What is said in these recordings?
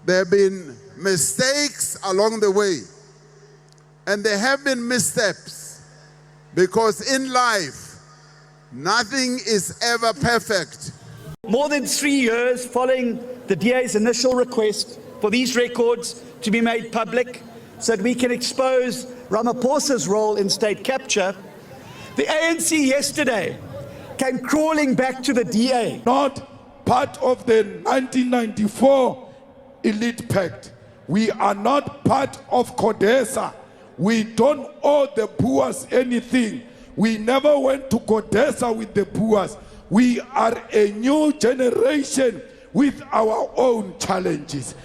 There have been mistakes along the way, and there have been missteps, because in life, nothing is ever perfect. More than 3 years following the DA's initial request for these records to be made public so that we can expose Ramaphosa's role in state capture, the ANC yesterday came crawling back to the DA. Not part of the 1994 elite pact. We are not part of CODESA. We don't owe the Boers anything. We never went to CODESA with the Boers. We are a new generation with our own challenges.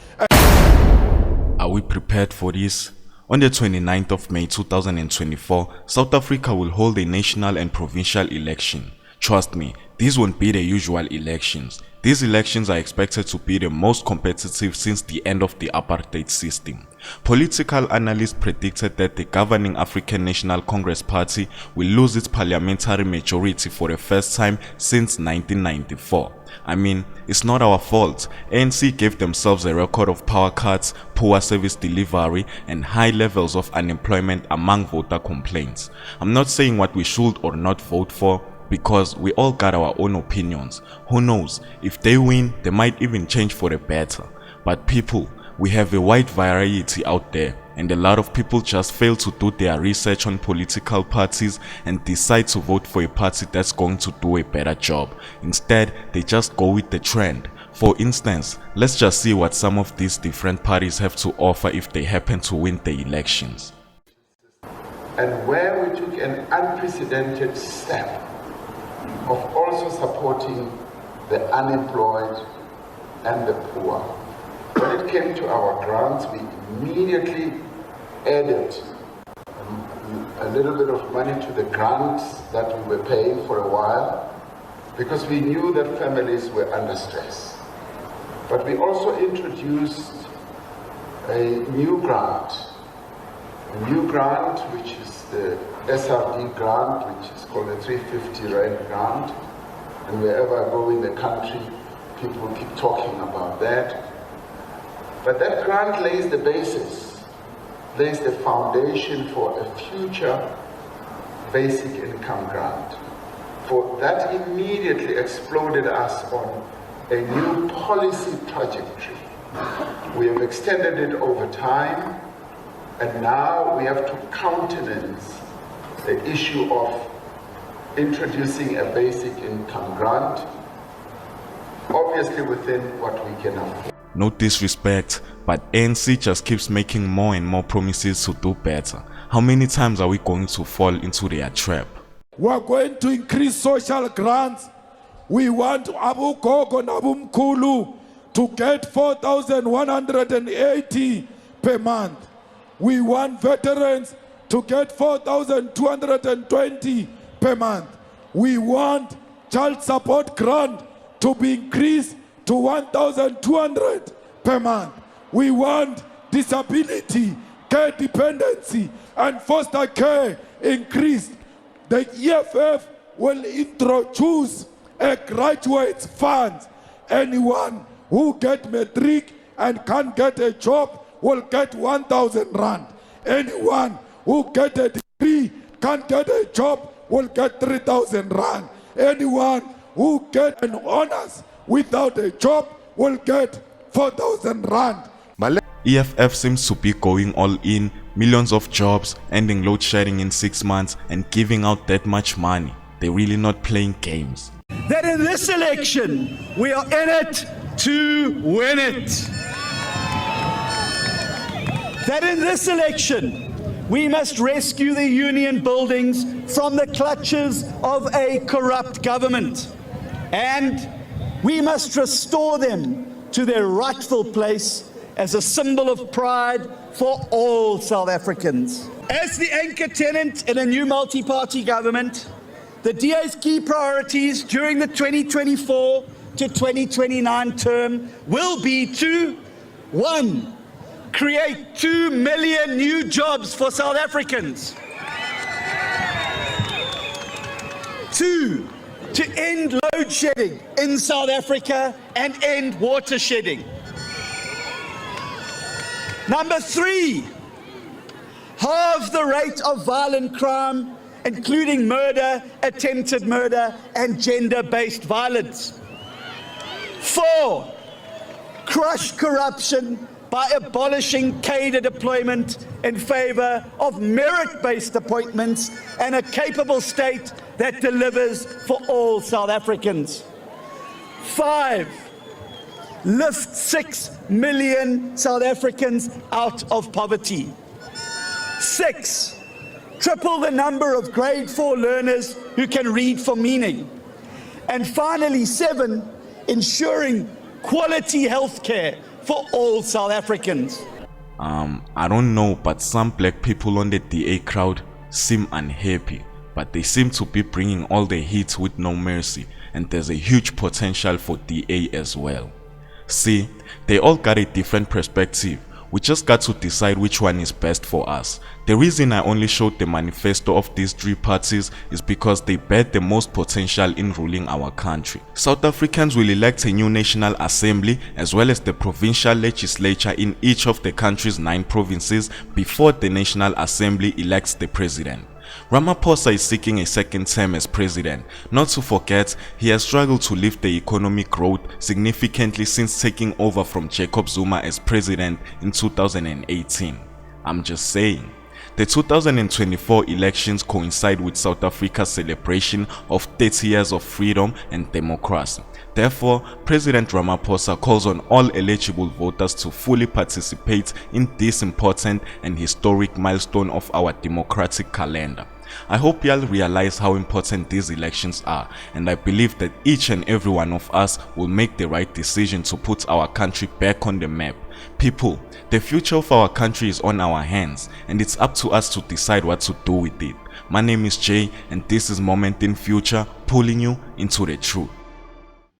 Are we prepared for this? On the 29th of May 2024, South Africa will hold a national and provincial election. Trust me, these won't be the usual elections. These elections are expected to be the most competitive since the end of the apartheid system. Political analysts predicted that the governing African National Congress Party will lose its parliamentary majority for the first time since 1994. I mean, it's not our fault. ANC gave themselves a record of power cuts, poor service delivery, and high levels of unemployment among voter complaints. I'm not saying what we should or not vote for, because we all got our own opinions. Who knows, if they win, they might even change for the better. But people, we have a wide variety out there, and a lot of people just fail to do their research on political parties and decide to vote for a party that's going to do a better job. Instead, they just go with the trend. For instance, let's just see what some of these different parties have to offer if they happen to win the elections. And where we took an unprecedented step of also supporting the unemployed and the poor. When it came to our grants, we immediately added a little bit of money to the grants that we were paying for a while, because we knew that families were under stress. But we also introduced a new grant which is the SRD grant, which is called the 350 Rand grant. And wherever I go in the country, people keep talking about that. But that grant lays the basis, lays the foundation for a future basic income grant. For that immediately exploded us on a new policy trajectory. We have extended it over time, and now we have to countenance the issue of introducing a basic income grant, obviously within what we can afford. No disrespect, but ANC just keeps making more and more promises to do better. How many times are we going to fall into their trap? We are going to increase social grants. We want Abu Gogo and Abu Mkulu to get 4,180 per month. We want veterans to get 4,220 per month. We want child support grant to be increased to 1,200 per month. We want disability, care dependency, and foster care increased. The EFF will introduce a graduates fund. Anyone who get matric and can't get a job will get 1,000 rand. Anyone who get a degree, can't get a job, will get 3,000 rand. Anyone who get an honors without a job will get 4,000 rand. EFF seems to be going all in, millions of jobs, ending load shedding in 6 months, and giving out that much money. They're really not playing games. That in this election, we are in it to win it. That in this election, we must rescue the union buildings from the clutches of a corrupt government. And we must restore them to their rightful place as a symbol of pride for all South Africans. As the anchor tenant in a new multi-party government, the DA's key priorities during the 2024 to 2029 term will be to, 1, create 2 million new jobs for South Africans. 2, to end load shedding in South Africa and end water shedding. Number 3, halve the rate of violent crime, including murder, attempted murder, and gender-based violence. 4, crush corruption by abolishing cadre deployment in favor of merit-based appointments and a capable state that delivers for all South Africans. 5, lift 6 million South Africans out of poverty. 6, triple the number of grade 4 learners who can read for meaning. And finally, 7, ensuring quality health care for all South Africans. I don't know, but some black people on the DA crowd seem unhappy, but they seem to be bringing all the heat with no mercy, and there's a huge potential for DA as well. See, they all got a different perspective. We just got to decide which one is best for us. The reason I only showed the manifesto of these 3 parties is because they bear the most potential in ruling our country. South Africans will elect a new National Assembly as well as the provincial legislature in each of the country's 9 provinces before the National Assembly elects the president. Ramaphosa is seeking a second term as president. Not to forget, he has struggled to lift the economic growth significantly since taking over from Jacob Zuma as president in 2018. I'm just saying. The 2024 elections coincide with South Africa's celebration of 30 years of freedom and democracy. Therefore, President Ramaphosa calls on all eligible voters to fully participate in this important and historic milestone of our democratic calendar. I hope y'all realize how important these elections are, and I believe that each and every one of us will make the right decision to put our country back on the map. People, the future of our country is on our hands, and it's up to us to decide what to do with it. My name is Jay, and this is Moment in Future, pulling you into the truth.